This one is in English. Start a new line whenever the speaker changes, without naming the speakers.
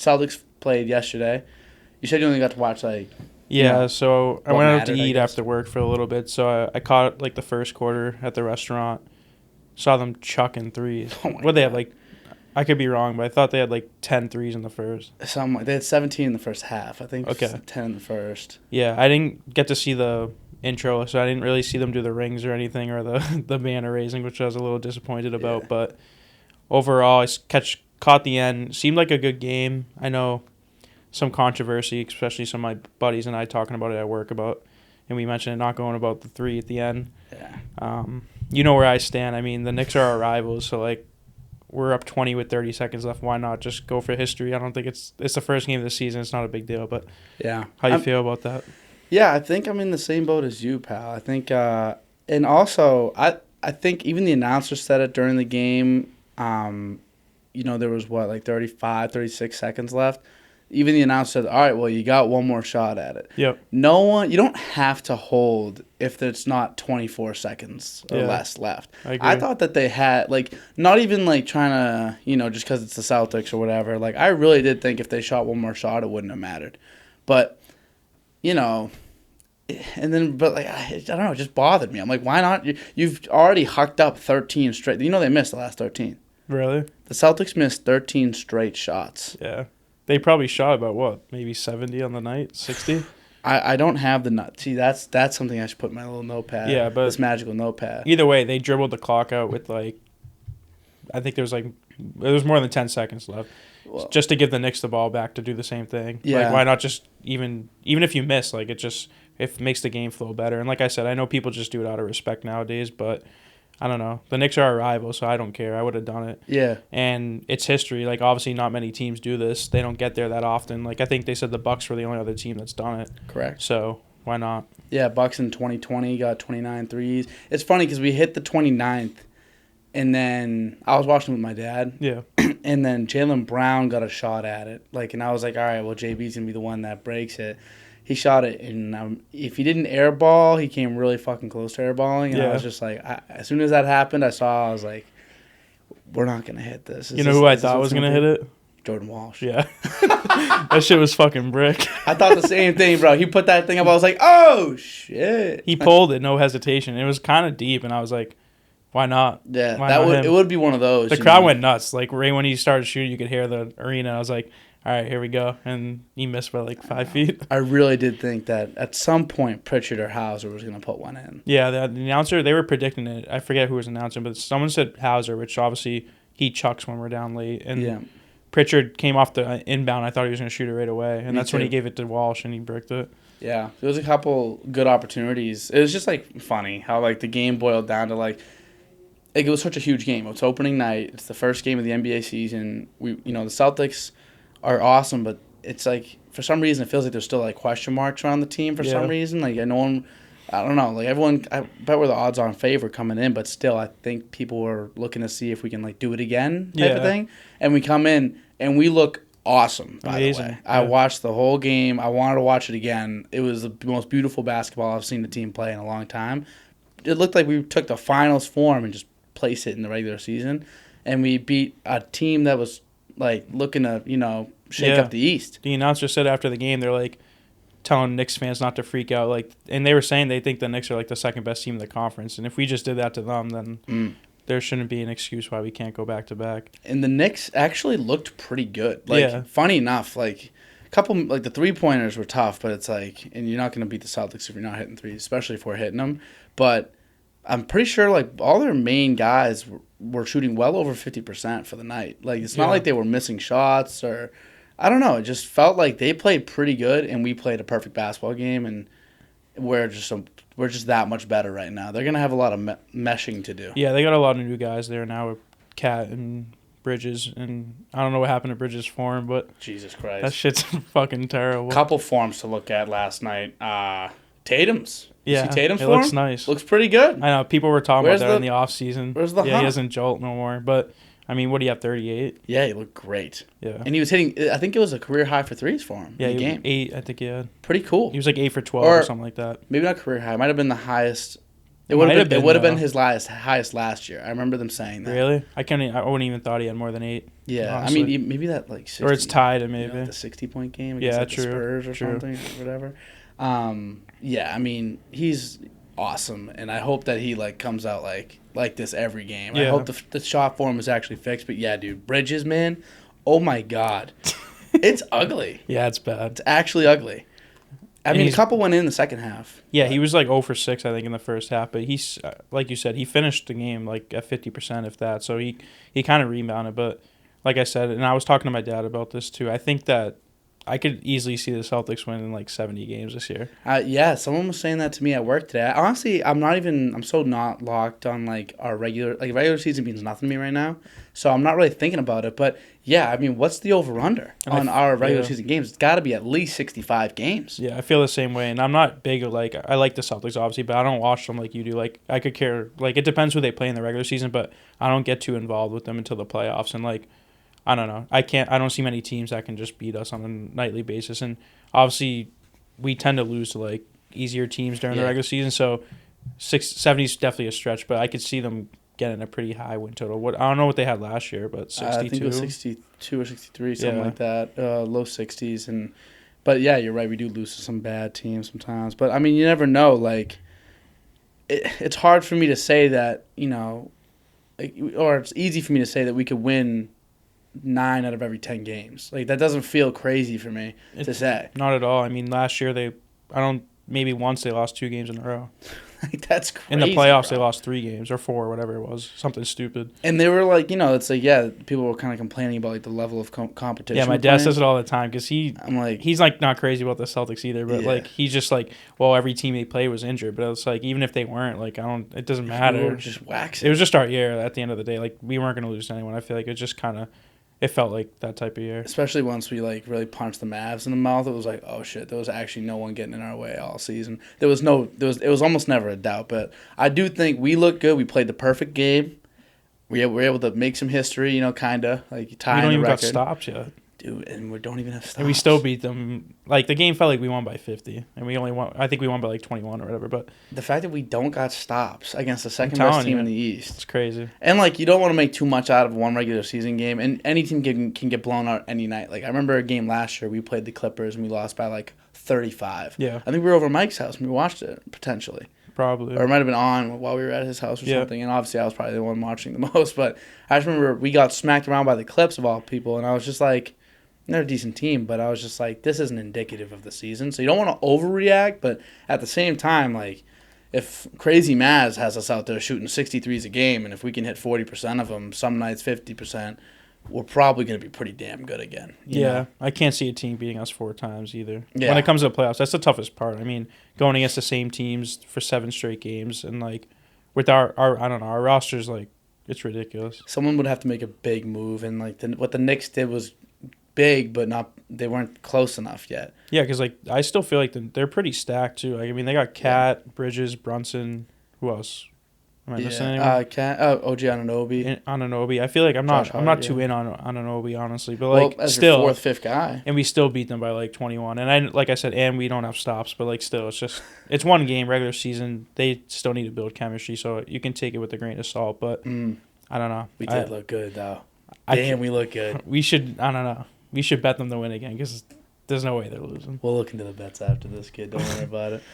Celtics played yesterday. You said you only got to watch
Yeah, so I went out to eat
guess.
after work for a little bit, so I caught the first quarter at the restaurant. Saw them chucking threes. They have I could be wrong, but I thought they had 10 threes in the first.
They had 17 in the first half. I think
Okay.
10 in the first.
Yeah, I didn't get to see the intro, so I didn't really see them do the rings or anything or the banner raising, which I was a little disappointed about.
Yeah.
But overall, I caught the end. Seemed like a good game. I know some controversy, especially some of my buddies and I talking about it at work and we mentioned it not going about the three at the end.
Yeah.
You know where I stand. I mean, the Knicks are our rivals, so we're up 20 with 30 seconds left. Why not just go for history? I don't think it's the first game of the season. It's not a big deal, but
yeah.
How you feel about that?
Yeah, I think I'm in the same boat as you, pal. I think, and also I think even the announcer said it during the game. There was 35, 36 seconds left. Even the announcer said, all right, well, you got one more shot at it.
Yep.
You don't have to hold if it's not 24 seconds or less left. I thought that they had, not even, trying to, just because it's the Celtics or whatever. I really did think if they shot one more shot, it wouldn't have mattered. But, and then, I don't know, it just bothered me. I'm like, why not? You've already hucked up 13 straight. They missed the last 13.
Really?
The Celtics missed 13 straight shots.
Yeah. They probably shot about, maybe 70 on the night? 60?
I don't have the nut. See, that's something I should put in my little notepad.
Yeah, but
this magical notepad.
Either way, they dribbled the clock out with, I think there was more than 10 seconds left. Well, just to give the Knicks the ball back to do the same thing.
Yeah.
Why not just, even if you miss, it makes the game flow better. And like I said, I know people just do it out of respect nowadays, but I don't know. The Knicks are our rival, so I don't care. I would have done it.
Yeah.
And it's history. Obviously not many teams do this. They don't get there that often. I think they said the Bucks were the only other team that's done it.
Correct.
So why not?
Yeah, Bucks in 2020 got 29 threes. It's funny because we hit the 29th, and then I was watching with my dad.
Yeah.
And then Jaylen Brown got a shot at it. And I was like, all right, well, JB's going to be the one that breaks it. He shot it, and if he didn't airball, he came really fucking close to airballing. And I was just like, as soon as that happened, I was like, we're not going to hit this.
You know who I thought was going to hit it?
Jordan Walsh.
Yeah. That shit was fucking brick.
I thought the same thing, bro. He put that thing up. I was like, oh, shit.
He pulled it, no hesitation. It was kind of deep, and I was like, why not?
Yeah, it would be one of those.
The crowd went nuts. Right when he started shooting, you could hear the arena. I was like, all right, here we go. And he missed by 5 feet.
I really did think that at some point Pritchard or Hauser was going to put one in.
Yeah, the announcer, they were predicting it. I forget who was announcing, but someone said Hauser, which obviously he chucks when we're down late. And Pritchard came off the inbound. I thought he was going to shoot it right away. And that's when he gave it to Walsh and he bricked it.
Yeah, there was a couple good opportunities. It was just funny how the game boiled down to it was such a huge game. It's opening night. It's the first game of the NBA season. The Celtics are awesome, but it's for some reason it feels like there's still question marks around the team for some reason. No one, I don't know. Everyone, I bet we're the odds-on favorite coming in, but still, I think people were looking to see if we can do it again type of thing. And we come in and we look awesome. By the way, I watched the whole game. I wanted to watch it again. It was the most beautiful basketball I've seen the team play in a long time. It looked like we took the finals form and just placed it in the regular season, and we beat a team that was looking to shake up the East.
The announcer said after the game, they're telling Knicks fans not to freak out. And they were saying they think the Knicks are the second best team in the conference. And if we just did that to them, then there shouldn't be an excuse why we can't go back to back.
And the Knicks actually looked pretty good. Funny enough, a couple the 3-pointers were tough, but it's and you're not going to beat the Celtics if you're not hitting threes, especially if we're hitting them. But I'm pretty sure all their main guys were shooting well over 50% for the night. It's not like they were missing shots or I don't know. It just felt like they played pretty good and we played a perfect basketball game, and we're just that much better right now. They're gonna have a lot of meshing to do.
Yeah, they got a lot of new guys there now with Cat and Bridges, and I don't know what happened to Bridges' form, but
Jesus Christ,
that shit's fucking terrible.
Couple forms to look at last night. Tatum's.
Yeah,
see Tatum's
it
form?
Looks nice.
Looks pretty good.
I know people were talking about that in the off season.
Where's the
he
hump?
doesn't jolt no more. But I mean, what do you have? 38.
Yeah, he looked great.
Yeah,
and he was hitting. I think it was a career high for threes for him.
Yeah,
in the game.
8. I think he had.
Pretty cool.
He was 8 for 12 or something like that.
Maybe not career high. It might have been the highest It would have been his highest last year. I remember them saying that.
Really? I wouldn't even thought he had more than 8.
Yeah,
honestly.
I mean maybe that like 60,
or it's tied maybe
the 60-point game against the Spurs or something or whatever. Yeah, I mean he's awesome, and I hope that he like comes out like this every game. I hope the shot form is actually fixed. But yeah, dude, Bridges, man, oh my god, it's ugly.
Yeah, it's bad.
It's actually ugly. I mean, a couple went in the second half.
Yeah, he was like 0 for 6, I think, in the first half. But he's, like you said, he finished the game like at 50%, if that. So he kind of rebounded. But like I said, and I was talking to my dad about this too, I think that I could easily see the Celtics winning like 70 games this year.
Yeah, someone was saying that to me at work today. Honestly, I'm so not locked on like our regular season means nothing to me right now. So I'm not really thinking about it. But yeah, I mean, what's the over-under on our regular season games? It's got to be at least 65 games.
Yeah, I feel the same way. And I'm not big, like, I like the Celtics, obviously, but I don't watch them like you do. Like, I could care, like, it depends who they play in the regular season, but I don't get too involved with them until the playoffs. And, like, I don't know. I don't see many teams that can just beat us on a nightly basis. And obviously, we tend to lose to, like, easier teams during the regular season. So 70 is definitely a stretch, but I could see them getting a pretty high win total. I don't know what they had last year, but 62.
I think it was 62 or 63, something like that. Low 60s. But yeah, you're right. We do lose to some bad teams sometimes. But I mean, you never know. Like, it's hard for me to say that, you know, or it's easy for me to say that we could win 9 out of every 10 games. Like, that doesn't feel crazy for me to say.
Not at all. I mean, last year maybe once they lost 2 games in a row.
Like, that's crazy.
In the playoffs, they lost 3 games or 4, whatever it was, something stupid.
And they were like, you know, it's like, yeah, people were kind of complaining about like the level of competition.
Yeah, my dad says it all the time because he's like not crazy about the Celtics either, but like he's just like, well, every team they play was injured, but it's like even if they weren't, like it doesn't matter.
We were just waxing.
It was just our year at the end of the day. Like we weren't gonna lose to anyone. I feel like it just kind of. It felt like that type of year.
Especially once we, like, really punched the Mavs in the mouth. It was like, oh, shit, there was actually no one getting in our way all season. It was almost never a doubt. But I do think we looked good. We played the perfect game. We were able to make some history, you know, kind of. Like, tying the record. We don't even got
stops yet.
Dude, and we don't even have stops.
And we still beat them. Like, the game felt like we won by 50. And we only won, I think we won by, like, 21 or whatever. But
the fact that we don't got stops against the second-best team in the East.
It's crazy.
And, like, you don't want to make too much out of one regular season game. And any team can get blown out any night. Like, I remember a game last year. We played the Clippers, and we lost by, like, 35.
Yeah.
I think we were over Mike's house, and we watched it, potentially.
Probably.
Or it might have been on while we were at his house or something. And obviously, I was probably the one watching the most. But I just remember we got smacked around by the Clips, of all people. And I was just like, they're a decent team. But I was just like, this isn't indicative of the season. So you don't want to overreact. But at the same time, like, if Crazy Maz has us out there shooting 63s a game, and if we can hit 40% of them, some nights 50%, we're probably going to be pretty damn good again. You know?
I can't see a team beating us 4 times either.
Yeah.
When it comes to the playoffs, that's the toughest part. I mean, going against the same teams for 7 straight games, and like with our I don't know, our roster's like it's ridiculous.
Someone would have to make a big move, and like what the Knicks did was big, but they weren't close enough yet.
Yeah, because like I still feel like they're pretty stacked too. Like, I mean, they got Cat, Bridges, Brunson. Who else? Am I missing anyone?
OG
Anunoby. I feel like I'm not too in on Anunoby, honestly, but like
as
still
your 4th, 5th guy,
and we still beat them by like 21. And like I said, and we don't have stops, but like still, it's one game, regular season. They still need to build chemistry, so you can take it with a grain of salt. But I don't know.
We did look good though. We look good.
We should. I don't know. We should bet them to win again because there's no way they're losing.
We'll look into the bets after this, kid. Don't worry about it.